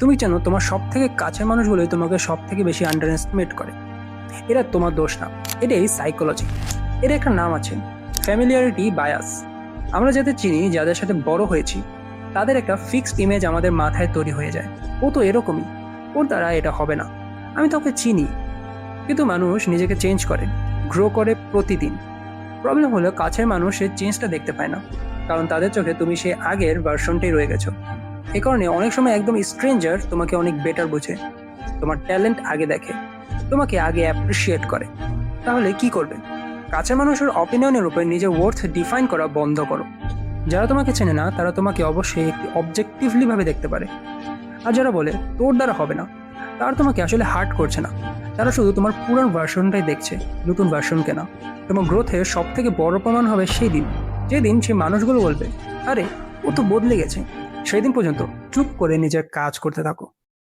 তুমি জানো তোমার সব থেকে কাছের মানুষগুলোই তোমাকে সব থেকে বেশি আন্ডার এস্টিমেট করে। এটা তোমার দোষ না, এটাই সাইকোলজি। এর একটা নাম আছে, ফ্যামিলিয়ারিটি বায়াস। আমরা যাদের চিনি, যাদের সাথে বড় হয়েছি, তাদের একটা ফিক্সড ইমেজ আমাদের মাথায় তৈরি হয়ে যায়। ও তো এরকমই, ওর দ্বারা এটা হবে না। আমি তোকে চিনি। কিন্তু মানুষ নিজেকে চেঞ্জ করে, গ্রো করে প্রতিদিন। প্রবলেম হলো কাছের মানুষ সে চেঞ্জটা দেখতে পায় না, কারণ তাদের চোখে তুমি সে আগের ভার্সনটাই রয়ে গেছো। এ কারণে অনেক সময় একদম স্ট্রেঞ্জার তোমাকে অনেক বেটার বোঝে, তোমার ট্যালেন্ট আগে দেখে, তোমাকে আগে অ্যাপ্রিসিয়েট করে। তাহলে কি করবে? কাছের মানুষের অপিনিয়নের উপর নিজের ওয়ার্থ ডিফাইন করা বন্ধ করো। যারা তোমাকে চেনে না তারা তোমাকে অবশ্যই একটি অবজেক্টিভলি ভাবে দেখতে পারে। আর যারা বলে তোর দ্বারা হবে না, তারা তোমাকে আসলে হার্ট করছে না, তারা শুধু তোমার পুরান ভার্সনটাই দেখছে, নতুন ভার্সনকে না। তোমার গ্রোথের সব থেকে বড় প্রমাণ হবে সেই দিন, যেদিন সেই মানুষগুলো বলবে আরে ও তো বদলে গেছে। সেই দিন পর্যন্ত চুপ করে নিজের কাজ করতে থাকো।